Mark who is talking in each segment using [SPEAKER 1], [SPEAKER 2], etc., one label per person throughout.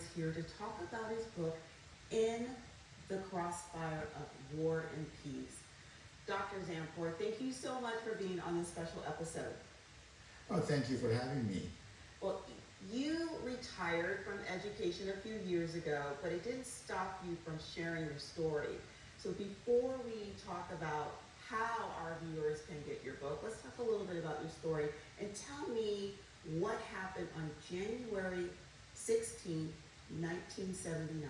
[SPEAKER 1] is here to talk about his book, In the Crossfire of War and Peace. Dr. Zandpour, thank you so much for being on this special episode.
[SPEAKER 2] Oh, thank you for having me.
[SPEAKER 1] Well, you retired from education a few years ago, but it didn't stop you from sharing your story. So before we talk about how our viewers can get your book, let's talk a little bit about your story and tell me what happened on January 16, 1979.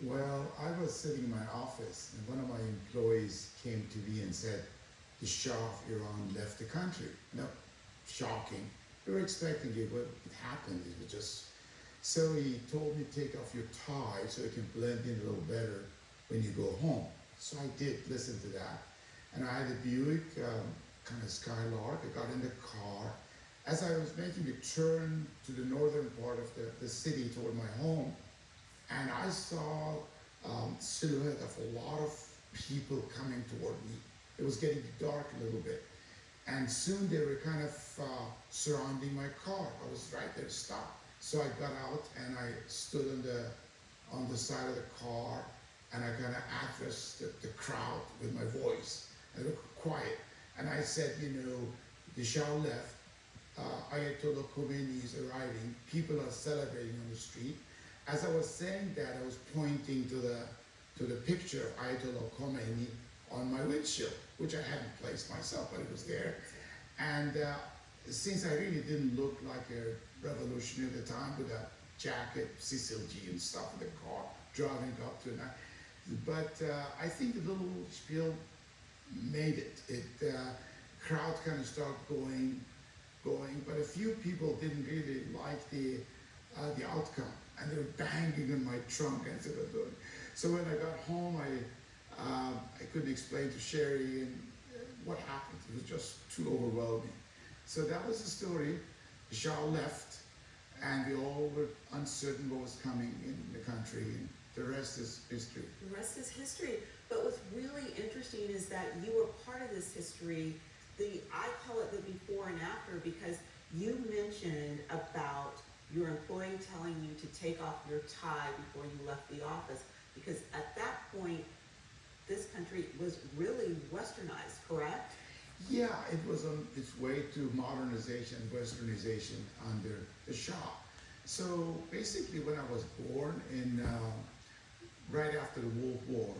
[SPEAKER 2] Well, I was sitting in my office and one of my employees came to me and said, the Shah of Iran left the country. No, shocking. We were expecting it, but it happened. It was just, so he told me take off your tie so it can blend in a little better when you go home. So I did listen to that. And I had a Buick, kind of Skylark. I got in the car. As I was making the turn to the northern part of the city toward my home, and I saw silhouette of a lot of people coming toward me. It was getting dark a little bit. And soon they were kind of surrounding my car. I was right there to stop. So I got out and I stood on the side of the car and I kind of addressed the crowd with my voice. I looked quiet. And I said, the Shah left. Ayatollah Khomeini is arriving. People are celebrating on the street. As I was saying that, I was pointing to the picture of Ayatollah Khomeini on my windshield, which I hadn't placed myself, but it was there. And since I really didn't look like a revolutionary at the time with a jacket, CCLG and stuff in the car, driving up to it. But I think the little spiel made it. Crowd kind of started going, but a few people didn't really like the outcome, and they were banging on my trunk and sort of doing. So when I got home, I couldn't explain to Sherry and what happened. It was just too overwhelming. So that was the story. The Shah left, and we all were uncertain what was coming in the country, and the rest is history.
[SPEAKER 1] The rest is history. But what's really interesting is that you were part of this history. I call it the before and after, because you mentioned about your employee telling you to take off your tie before you left the office, because at that point, this country was really westernized, correct?
[SPEAKER 2] Yeah, it was on its way to modernization, westernization under the Shah. So basically when I was born right after the World War,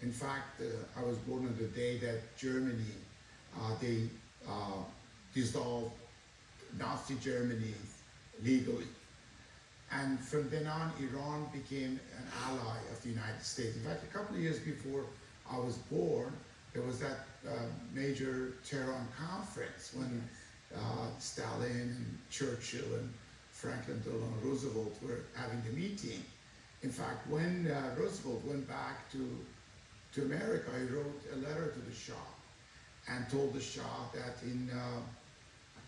[SPEAKER 2] in fact, I was born on the day that Germany, they dissolved Nazi Germany legally. And from then on, Iran became an ally of the United States. In fact, a couple of years before I was born, there was that major Tehran conference when Stalin and Churchill and Franklin Delano Roosevelt were having the meeting. In fact, when Roosevelt went back to America, he wrote a letter to the Shah and told the Shah that in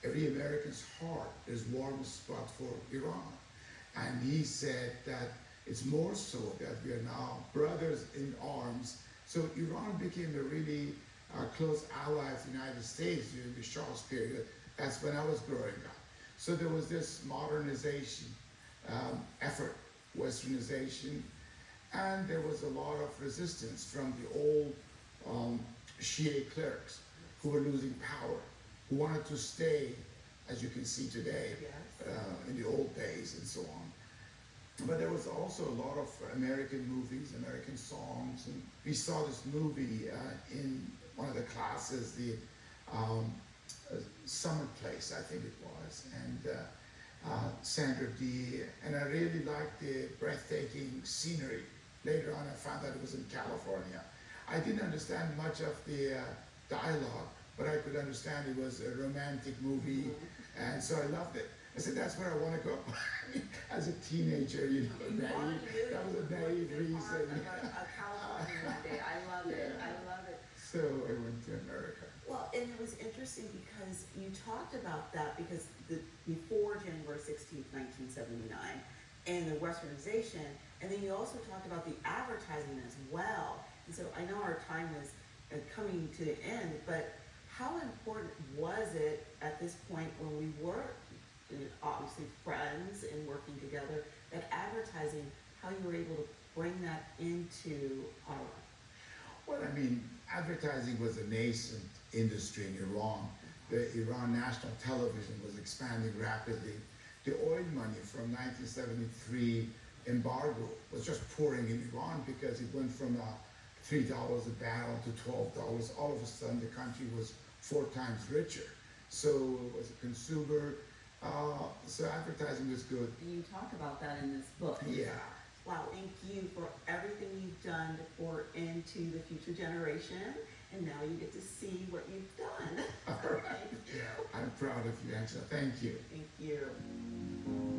[SPEAKER 2] every American's heart there's a warm spot for Iran. And he said that it's more so that we are now brothers in arms. So Iran became a really close ally of the United States during the Shah's period. That's when I was growing up. So there was this modernization effort, westernization, and there was a lot of resistance from the old Shia clerics who were losing power, who wanted to stay, as you can see today,
[SPEAKER 1] Yes.
[SPEAKER 2] In the old days and so on. But there was also a lot of American movies, American songs, and we saw this movie in one of the classes, the Summer Place, I think it was, and Sandra Dee, and I really liked the breathtaking scenery. Later on, I found that it was in California. I didn't understand much of the dialogue, but I could understand it was a romantic movie, and so I loved it. I said, that's where I want to go. As a teenager, naive, that was a naive reason.
[SPEAKER 1] A California one day. I love it. I love it.
[SPEAKER 2] So I went to America.
[SPEAKER 1] Well, and it was interesting because you talked about that because before January 16th, 1979, and the westernization, and then you also talked about the advertising as well. And so I know our time is coming to the end, but how important was it at this point when we were and obviously friends and working together, that advertising, how you were able to bring that into our life.
[SPEAKER 2] Well, I mean, advertising was a nascent industry in Iran. The Iran national television was expanding rapidly. The oil money from 1973 embargo was just pouring in Iran because it went from $3 a barrel to $12. All of a sudden, the country was 4 times richer. So as a consumer, so advertising was good.
[SPEAKER 1] And you talk about that in this book.
[SPEAKER 2] Yeah.
[SPEAKER 1] Wow, thank you for everything you've done to pour into the future generation. And now you get to see what you've done.
[SPEAKER 2] All right. Yeah, I'm proud of you, Angela. Thank you.
[SPEAKER 1] Thank you.